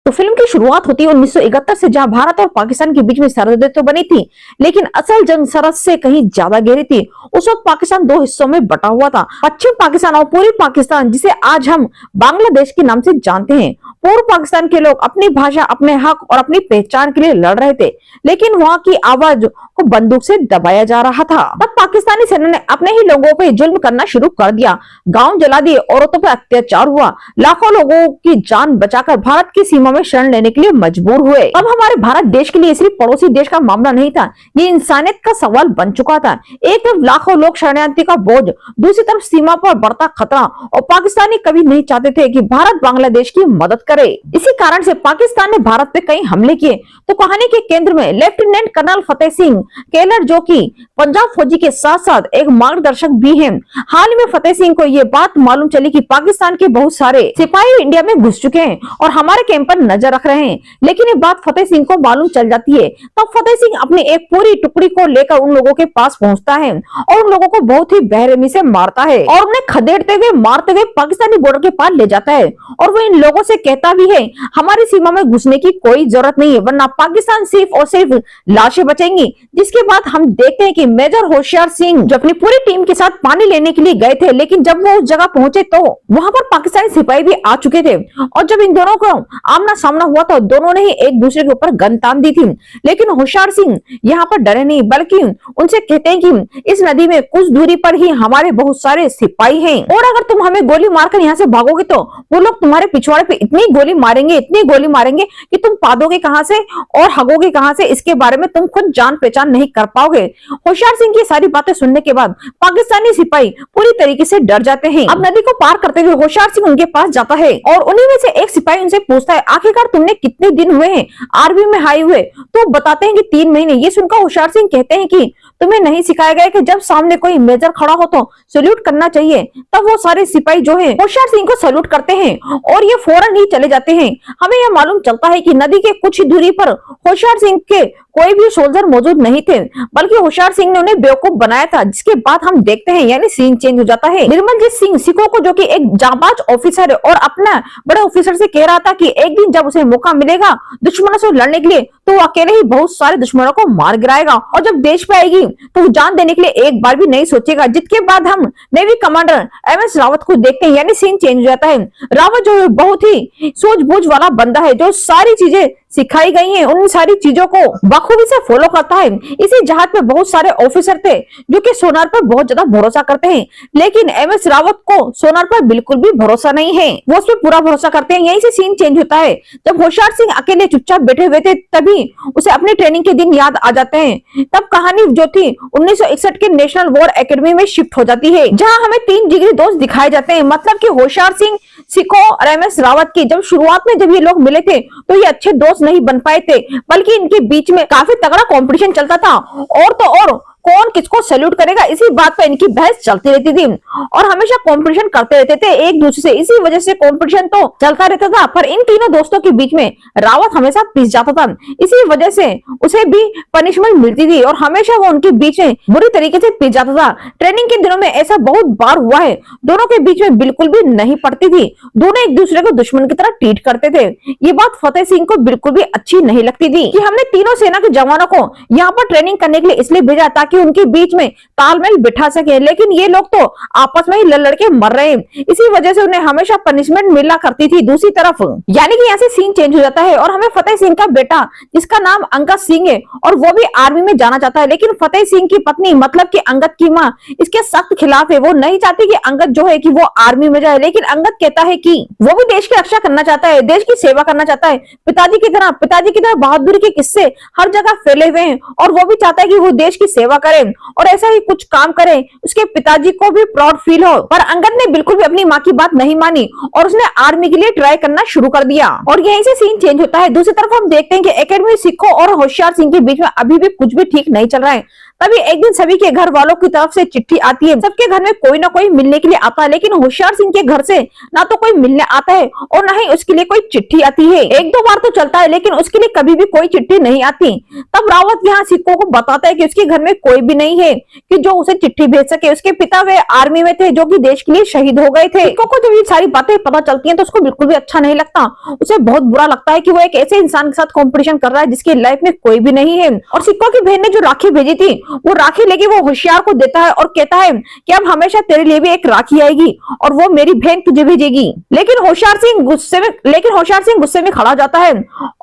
तो फिल्म की शुरुआत होती है 1971 से, जहां भारत और पाकिस्तान के बीच में सरहदें तो बनी थी, लेकिन असल जंग सरहद से कहीं ज्यादा गहरी थी। उस वक्त पाकिस्तान दो हिस्सों में बटा हुआ था, पश्चिम पाकिस्तान और पूर्वी पाकिस्तान, जिसे आज हम बांग्लादेश के नाम से जानते हैं। पूर्व पाकिस्तान के लोग अपनी भाषा, अपने हक और अपनी पहचान के लिए लड़ रहे थे, लेकिन वहां की आवाज को बंदूक से दबाया जा रहा था। तब पाकिस्तानी सेना ने अपने ही लोगों पे जुल्म करना शुरू कर दिया, गांव जला दिए, औरतों पर अत्याचार हुआ, लाखों लोगों की जान बचाकर भारत की सीमा में शरण लेने के लिए मजबूर हुए। अब हमारे भारत देश के लिए सिर्फ पड़ोसी देश का मामला नहीं था, ये इंसानियत का सवाल बन चुका था। एक तरफ लाखों लोग शरणार्थी का बोझ, दूसरी तरफ सीमा पर बढ़ता खतरा, और पाकिस्तानी कभी नहीं चाहते थे कि भारत बांग्लादेश की मदद करे। इसी कारण से पाकिस्तान ने भारत पे कई हमले किए। तो कहानी के केंद्र में lieutenant colonel Fateh Singh Keller, जो कि पंजाब फौजी के साथ साथ एक मार्गदर्शक भी हैं। हाल ही में फतेह सिंह को ये बात मालूम चली कि पाकिस्तान के बहुत सारे सिपाही इंडिया में घुस चुके हैं और हमारे कैंप पर नजर रख रहे हैं। लेकिन ये बात फतेह सिंह को मालूम चल जाती है। तब फतेह सिंह अपनी एक पूरी टुकड़ी को लेकर उन लोगों के पास पहुंचता है और उन लोगों को बहुत ही बेरहमी से मारता है और उन्हें खदेड़ते हुए, मारते हुए पाकिस्तानी बॉर्डर के पार ले जाता है। और वो इन लोगों से कहता भी है, हमारी सीमा में घुसने की कोई जरूरत नहीं है, वरना पाकिस्तान सिर्फ और सिर्फ लाशें बचेंगी। जिसके बाद हम देखते हैं कि मेजर होशियार सिंह जो अपनी पूरी टीम के साथ पानी लेने के लिए गए थे, लेकिन जब वो उस जगह पहुंचे तो वहां पर पाकिस्तानी सिपाही भी आ चुके थे। और जब इन दोनों को आमना सामना हुआ तो दोनों ने ही एक दूसरे के ऊपर गन तान दी थी। लेकिन होशियार सिंह यहाँ पर डरे नहीं, बल्कि उनसे कहते हैं कि इस नदी में कुछ दूरी पर ही हमारे बहुत सारे सिपाही हैं, और अगर तुम हमें गोली मारकर यहाँ से भागोगे तो वो लोग तुम्हारे पिछवाड़े पे इतनी गोली मारेंगे, इतनी गोली मारेंगे कि तुम पादोगे कहाँ से और हगोगे कहाँ से, इसके बारे में तुम खुद जान पहचान नहीं कर पाओगे। होशियार सिंह की सारी बातें सुनने के बाद पाकिस्तानी सिपाही पूरी तरीके से डर जाते हैं। अब नदी को पार करते हुए होशियार सिंह उनके पास जाता है और उन्हीं में से एक सिपाही उनसे पूछता है, आखिरकार तुमने कितने दिन हुए हैं आर्मी में हाई हुए? तो बताते हैं कि 3 महीने। ये सुनकर होशियार सिंह कहते हैं कि तुम्हें नहीं सिखाया गया कि जब सामने कोई मेजर खड़ा हो तो सैल्यूट करना चाहिए। तब वो सारे सिपाही जो है होशियार सिंह को सैल्यूट करते हैं और ये फौरन ही चले जाते हैं। हमें यह मालूम चलता है कि नदी के कुछ ही दूरी पर होशियार सिंह के कोई भी सोल्जर मौजूद नहीं थे, बल्कि होशियार सिंह ने उन्हें बेवकूफ बनाया था। जिसके बाद हम देखते हैं, यानी सीन चेंज हो जाता है। निर्मलजीत सिंह सिखों को, जो कि एक जांबाज ऑफिसर है और अपना बड़े ऑफिसर से कह रहा था कि एक दिन जब उसे मौका मिलेगा दुश्मनों से लड़ने के लिए तो वो अकेले ही बहुत सारे दुश्मनों को मार गिराएगा और जब देश पे आएगी तो वो जान देने के लिए एक बार भी नहीं सोचेगा। जिसके बाद हम नेवी कमांडर एमएस रावत को देखते हैं, यानी सीन चेंज हो जाता है। रावत जो है बहुत ही सूझबूझ वाला बंदा है, जो सारी चीजें सिखाई गई हैं उन सारी चीजों को बखूबी से फॉलो करता है। इसी जहाज पे बहुत सारे ऑफिसर थे जो कि सोनार पर बहुत ज्यादा भरोसा करते हैं, लेकिन एमएस रावत को सोनार पर बिल्कुल भी भरोसा नहीं है, वो उस पर पूरा भरोसा करते हैं। यहीं से सीन चेंज होता है। जब होशियार सिंह अकेले चुपचाप बैठे हुए थे तभी उसे अपने ट्रेनिंग के दिन याद आ जाते हैं। तब कहानी जो थी 1961 के नेशनल वॉर एकेडमी में शिफ्ट हो जाती है, जहाँ हमें 3 जिगरी दोस्त दिखाए जाते हैं। मतलब कि होशियार सिंह, सिखों और एमएस रावत की जब शुरुआत में जब ये लोग मिले थे तो ये अच्छे दोस्त नहीं बन पाए थे, बल्कि इनके बीच में काफी तगड़ा कंपटीशन चलता था। और तो और कौन किसको सैल्यूट करेगा, इसी बात पर इनकी बहस चलती रहती थी और हमेशा कंपटीशन करते रहते थे एक दूसरे से। इसी वजह से कंपटीशन तो चलता रहता था, पर इन तीनों दोस्तों के बीच में रावत हमेशा पिस जाता था। इसी वजह से उसे भी पनिशमेंट मिलती थी और हमेशा वो उनके बीच में बुरी तरीके से पिस जाता था। ट्रेनिंग के दिनों में ऐसा बहुत बार हुआ है, दोनों के बीच में बिल्कुल भी नहीं पड़ती थी, दोनों एक दूसरे को दुश्मन की तरह ट्रीट करते थे। ये बात फतेह सिंह को बिल्कुल भी अच्छी नहीं लगती थी कि हमने तीनों सेना के जवानों को यहाँ पर ट्रेनिंग करने के लिए इसलिए भेजा ताकि उनके बीच में तालमेल बिठा सके, लेकिन ये लोग तो आपस में ही लड़ के मर रहे हैं। इसी वजह से उन्हें हमेशा पनिशमेंट मिला करती थी दूसरी तरफ। यानी कि यहाँ से सीन चेंज हो जाता है और हमें फतेह सिंह का बेटा, जिसका नाम अंगद सिंह है और वो भी आर्मी में जाना चाहता है, लेकिन फतेह सिंह की पत्नी मतलब कि अंगद की माँ इसके सख्त खिलाफ है। वो नहीं चाहती कि अंगद जो है कि वो आर्मी में जाए, लेकिन अंगद कहता है कि वो भी देश की रक्षा करना चाहता है, देश की सेवा करना चाहता है। पिताजी की तरह बहादुरी के किस्से हर जगह फैले हुए हैं और वो भी चाहता है कि वो देश की सेवा करे और ऐसा ही कुछ काम करे, उसके पिताजी को भी प्राउड फील हो। पर अंगद ने बिल्कुल भी अपनी माँ की बात नहीं मानी और उसने आर्मी के लिए ट्राई करना शुरू कर दिया और यहीं से सीन चेंज होता है। दूसरी तरफ हम देखते हैं कि एकेडमी सिखों और होशियार सिंह के बीच में अभी भी कुछ भी ठीक नहीं चल रहा है। तभी एक दिन सभी के घर वालों की तरफ से चिट्ठी आती है। सबके घर में कोई ना कोई मिलने के लिए आता है, लेकिन होशियार सिंह के घर से ना तो कोई मिलने आता है और ना ही उसके लिए कोई चिट्ठी आती है। एक दो बार तो चलता है, लेकिन उसके लिए कभी भी कोई चिट्ठी नहीं आती। तब रावत यहाँ सिक्को को बताता है कि उसके घर में कोई भी नहीं है कि जो उसे चिट्ठी भेज सके। उसके पिता वे आर्मी में थे, जो कि देश के लिए शहीद हो गए थे। सिक्को को जब ये सारी बातें पता चलती हैं तो उसको बिल्कुल भी अच्छा नहीं लगता। उसे बहुत बुरा लगता है कि वो एक ऐसे इंसान के साथ कंपटीशन कर रहा है जिसकी लाइफ में कोई भी नहीं है। और सिक्को की बहन ने जो राखी भेजी थी, वो राखी लेके वो होशियार को देता है और कहता है कि अब हमेशा तेरे लिए भी एक राखी आएगी और वो मेरी बहन तुझे भेजेगी। लेकिन होशियार सिंह गुस्से में खड़ा जाता है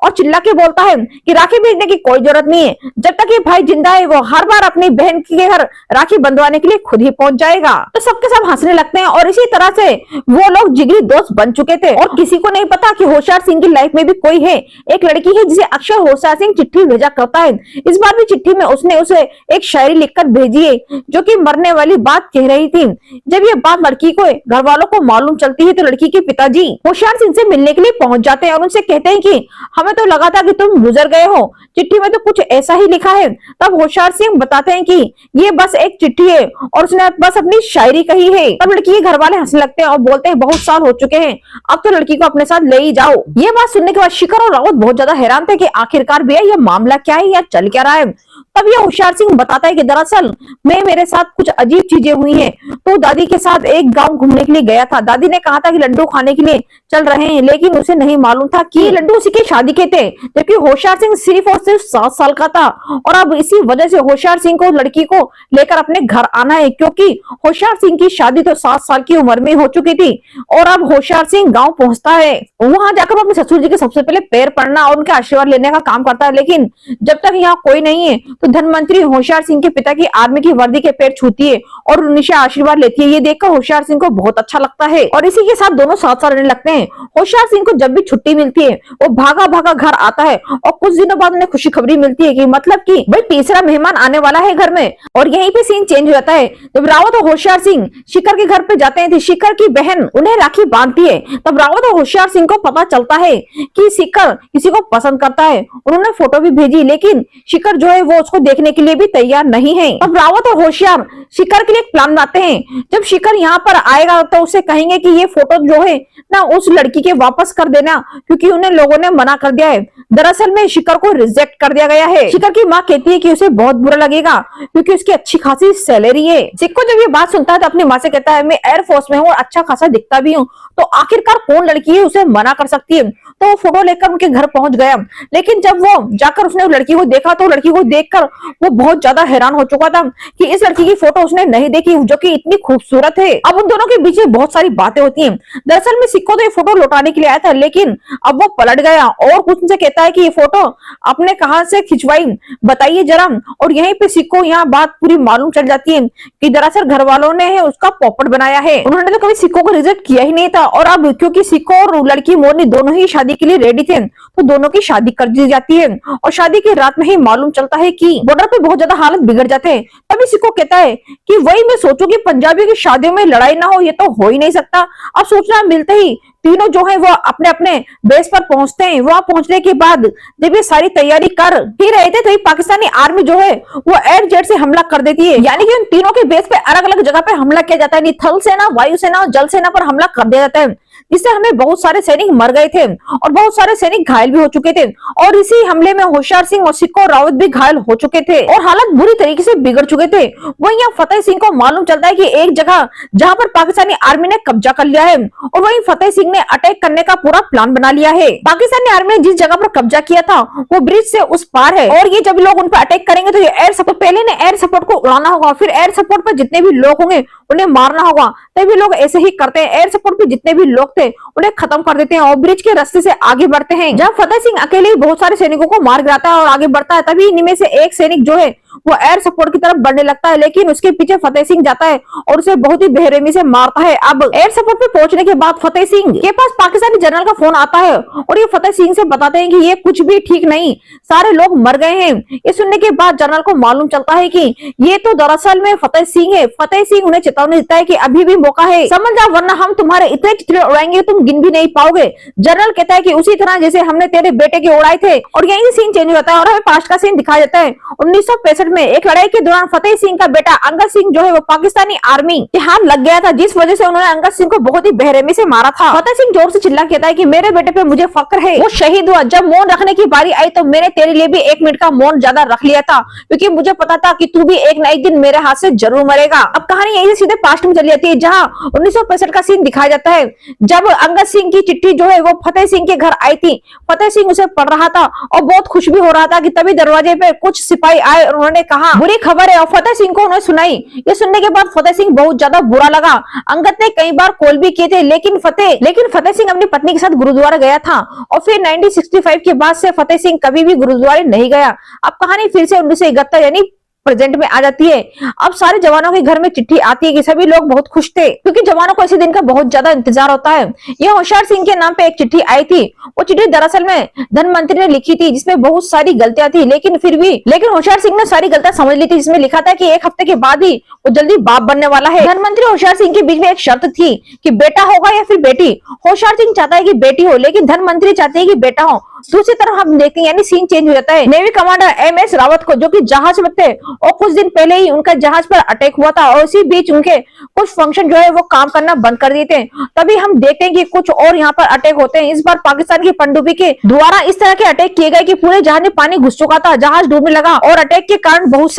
और चिल्ला के बोलता है कि राखी भेजने की कोई जरूरत नहीं है। जब तक ये भाई जिंदा है वो हर बार अपनी बहन के घर राखी बंधवाने के लिए खुद ही पहुंच जाएगा। तो सबके सब हंसने लगते हैं और इसी तरह से वो लोग जिगरी दोस्त बन चुके थे। और किसी को नहीं पता कि होशियार सिंह की लाइफ में भी कोई है, एक लड़की है जिसे अक्सर होशियार सिंह चिट्ठी भेजा करता है। इस बार भी चिट्ठी में उसने उसे एक शायरी लिखकर भेजी है जो कि मरने वाली बात कह रही थी। जब ये बात लड़की को घर वालों को मालूम चलती है तो लड़की के पिताजी होशियार सिंह से मिलने के लिए पहुंच जाते हैं और उनसे कहते हैं कि हमें तो लगा था कि तुम गुजर गए हो, चिट्ठी में तो कुछ ऐसा ही लिखा है। तब होशियार सिंह बताते हैं कि ये बस एक चिट्ठी है और उसने बस अपनी शायरी कही है। तब लड़की के घर वाले हंसने लगते हैं और बोलते हैं बहुत साल हो चुके हैं, अब तो लड़की को अपने साथ ले ही जाओ। ये बात सुनने के बाद शिखर और रावत बहुत ज्यादा हैरान थे कि आखिरकार भैया ये मामला क्या है या चल क्या रहा है। तब ये होशियार सिंह बताता है कि दरअसल मेरे साथ कुछ अजीब चीजें हुई हैं। तो दादी के साथ एक गांव घूमने के लिए गया था। दादी ने कहा था कि लड्डू खाने के लिए चल रहे हैं, लेकिन उसे नहीं मालूम था कि लड्डू उसी की शादी के थे, जबकि होशियार सिंह सिर्फ और सिर्फ 7 साल का था। और अब इसी वजह से होशियार सिंह को लड़की को लेकर अपने घर आना है, क्योंकि होशियार सिंह की शादी तो 7 साल की उम्र में हो चुकी थी। और अब होशियार सिंह गाँव पहुंचता है, वहां जाकर वो अपने ससुर जी के सबसे पहले पैर पड़ना और उनके आशीर्वाद लेने का काम करता है। लेकिन जब तक यहाँ कोई नहीं है तो धनमंत्री होशियार सिंह के पिता की आर्मी की वर्दी के पैर छूती है और उनसे आशीर्वाद लेती है। ये देखकर होशियार सिंह को बहुत अच्छा लगता है और इसी के साथ दोनों साथ साथ रहने लगते हैं। होशियार सिंह को जब भी छुट्टी मिलती है वो भागा भागा घर आता है और कुछ दिनों बाद उन्हें खुशी खबरी मिलती है कि मतलब कि भाई तीसरा मेहमान आने वाला है घर में। और यहीं पे सीन चेंज हो जाता है। जब रावत और होशियार सिंह शिखर के घर पे जाते हैं तो शिखर की बहन उन्हें राखी बांधती है। तब रावत और होशियार सिंह को पता चलता है कि शिखर किसी को पसंद करता है। उन्होंने फोटो भी भेजी, लेकिन शिखर जो है वो उसको देखने के लिए भी तैयार नहीं है। अब रावत और होशियार शिखर के लिए एक प्लान बनाते हैं। जब शिखर यहाँ पर आएगा तो उसे कहेंगे कि ये फोटो जो है ना उस लड़की के वापस कर देना, क्योंकि उन्हें लोगों ने मना कर दिया है। दरअसल में शिखर को रिजेक्ट कर दिया गया है। शिखर की माँ कहती है कि उसे बहुत बुरा लगेगा क्योंकि उसकी अच्छी खासी सैलरी है। सिक्को जब ये बात सुनता है तो अपनी माँ से कहता है मैं एयरफोर्स में हूँ और अच्छा खासा दिखता भी हूँ, तो आखिरकार कौन लड़की है उसे मना कर सकती है। तो वो फोटो लेकर उनके घर पहुंच गया। लेकिन जब वो जाकर उसने लड़की को देखा तो लड़की को देखकर वो बहुत ज्यादा हैरान हो चुका था कि इस लड़की की फोटो उसने नहीं देखी जो कि इतनी खूबसूरत है। अब उन दोनों के बीच में बहुत सारी बातें होती हैं। दरअसल में सिक्को तो ये फोटो लौटाने के लिए आया था, लेकिन अब वो पलट गया और कुछ उनसे कहता है कि ये फोटो आपने कहां से खिंचवाई बताइए जरा। और यहीं पे सिक्को यहाँ बात पूरी मालूम चल जाती है कि दरअसल घर वालों ने उसका पोपट बनाया है। उन्होंने तो कभी सिक्को को रिजेक्ट किया ही नहीं था और अब क्योंकि सिक्को और लड़की मोरनी दोनों ही शादी के लिए रेडी थे तो दोनों की शादी कर दी जाती है। और शादी की रात में ही मालूम चलता है कि बॉर्डर पे बहुत ज्यादा हालत बिगड़ जाते हैं। तभी सिक्को कहता है कि वही मैं सोचूं कि पंजाबी की शादियों में लड़ाई ना हो, ये तो हो ही नहीं सकता। अब सूचना मिलते ही तीनों जो है वो अपने अपने बेस पर पहुंचते हैं। वहां पहुंचने के बाद जब ये सारी तैयारी कर ही रहे थे तो पाकिस्तानी आर्मी जो है वो एयर जेट से हमला कर देती है। यानी कि उन तीनों के बेस पे अलग अलग जगह पे हमला किया जाता है। थल सेना, वायु सेना और जल सेना पर हमला कर दिया जाता है, जिससे हमें बहुत सारे सैनिक मर गए थे और बहुत सारे सैनिक घायल भी हो चुके थे। और इसी हमले में होशियार सिंह और सिक्को रावत भी घायल हो चुके थे और हालत बुरी तरीके से बिगड़ चुके थे। वहीं यहाँ फतेह सिंह को मालूम चलता है कि एक जगह जहां पर पाकिस्तानी आर्मी ने कब्जा कर लिया है और वहीं फतेह सिंह ने अटैक करने का पूरा प्लान बना लिया है। पाकिस्तानी आर्मी ने जिस जगह पर कब्जा किया था वो ब्रिज से उस पार है और ये जब लोग उन पर अटैक करेंगे तो ये एयर सपोर्ट, पहले ने एयर सपोर्ट को उड़ाना होगा, फिर एयर सपोर्ट पर जितने भी लोग होंगे उन्हें मारना होगा। तभी लोग ऐसे ही करते हैं, एयर सपोर्ट पे जितने भी लोग थे उन्हें खत्म कर देते हैं और ब्रिज के रास्ते से आगे बढ़ते हैं। जब फतेह सिंह अकेले बहुत सारे सैनिकों को मार गिराता है और आगे बढ़ता है, तभी इनमें से एक सैनिक जो है वो एयर सपोर्ट की तरफ बढ़ने लगता है, लेकिन उसके पीछे फतेह सिंह जाता है और उसे बहुत ही बेरहमी से मारता है। अब एयर सपोर्ट पे पहुंचने के बाद फतेह सिंह के पास पाकिस्तानी जनरल का फोन आता है और ये फतेह सिंह से बताते हैं कि ये कुछ भी ठीक नहीं, सारे लोग मर गए हैं। ये सुनने के बाद जनरल को मालूम चलता है कि ये तो दरअसल में फतेह सिंह है। फतेह सिंह उन्हें चेतावनी देता है कि अभी भी मौका है, समझ जाओ वरना हम तुम्हारे इतने चितरे उड़ाएंगे तुम गिन भी नहीं पाओगे। जनरल कहता है कि उसी तरह जैसे हमने तेरे बेटे के उड़ाए थे। और यही सीन चेंज हो जाता है और हमें पास्ट का सीन दिखाया जाता है 1965 1962 में एक लड़ाई के दौरान फतेह सिंह का बेटा अंगद सिंह जो है वो पाकिस्तानी आर्मी के हाथ लग गया था, जिस वजह से उन्होंने अंगद सिंह को बहुत ही बेरहमी से मारा था। फतेह सिंह जोर से चिल्ला कहता है कि मेरे बेटे पे मुझे फक्र है, वो शहीद हुआ। जब मौन रखने की बारी आई तो मैंने तेरे लिए भी 1 मिनट का मौन ज्यादा रख लिया था, क्योंकि मुझे पता था कि तू भी एक न एक दिन मेरे हाथ से जरूर मरेगा। अब कहानी यही से सीधे पास्ट में चली जाती है, जहाँ 1965 का सीन दिखाया जाता है, जब अंगद सिंह की चिट्ठी जो है वो फतेह सिंह के घर आई थी। फतेह सिंह उसे पढ़ रहा था और बहुत खुश भी हो रहा था कि तभी दरवाजे पे कुछ सिपाही आए और उन्होंने कहा बुरी खबर है, और फतेह सिंह को उन्होंने सुनाई। ये सुनने के बाद फतेह सिंह बहुत ज्यादा बुरा लगा। अंगद ने कई बार कॉल भी किए थे, लेकिन फतेह सिंह अपनी पत्नी के साथ गुरुद्वारा गया था, और फिर 1965 के बाद से फतेह सिंह कभी भी गुरुद्वारे नहीं गया। अब कहानी फिर से 1971 यानी प्रेजेंट में आ जाती है। अब सारे जवानों के घर में चिट्ठी आती है कि सभी लोग बहुत खुश थे, क्योंकि जवानों को इसी दिन का बहुत ज्यादा इंतजार होता है। यह होशियार सिंह के नाम पे एक चिट्ठी आई थी। वो चिट्ठी दरअसल में धनमंत्री ने लिखी थी, जिसमें बहुत सारी गलतियां थी, लेकिन होशियार सिंह ने सारी गलतियां समझ ली थी। जिसमें लिखा था कि 1 हफ्ते के बाद ही वो जल्दी बाप बनने वाला है। धनमंत्री होशियार सिंह के बीच में एक शर्त थी कि बेटा होगा या फिर बेटी। होशियार सिंह चाहता है कि बेटी हो, लेकिन धनमंत्री चाहते हैं कि बेटा हो। दूसरी तरफ हम देखते हैं, यानी सीन चेंज हो जाता है। नेवी कमांडर MS रावत को, जो कि जहाज में थे, और कुछ दिन पहले ही उनका जहाज पर अटैक हुआ था, और इसी बीच उनके कुछ फंक्शन जो है वो काम करना बंद कर दिए थे। तभी हम देखते हैं कि कुछ और यहाँ पर अटैक होते हैं। इस बार पाकिस्तान की पनडुब्बी के द्वारा इस तरह के अटैक किए गए कि पूरे जहाज में पानी घुस चुका था, जहाज डूबने लगा, और अटैक के कारण बहुत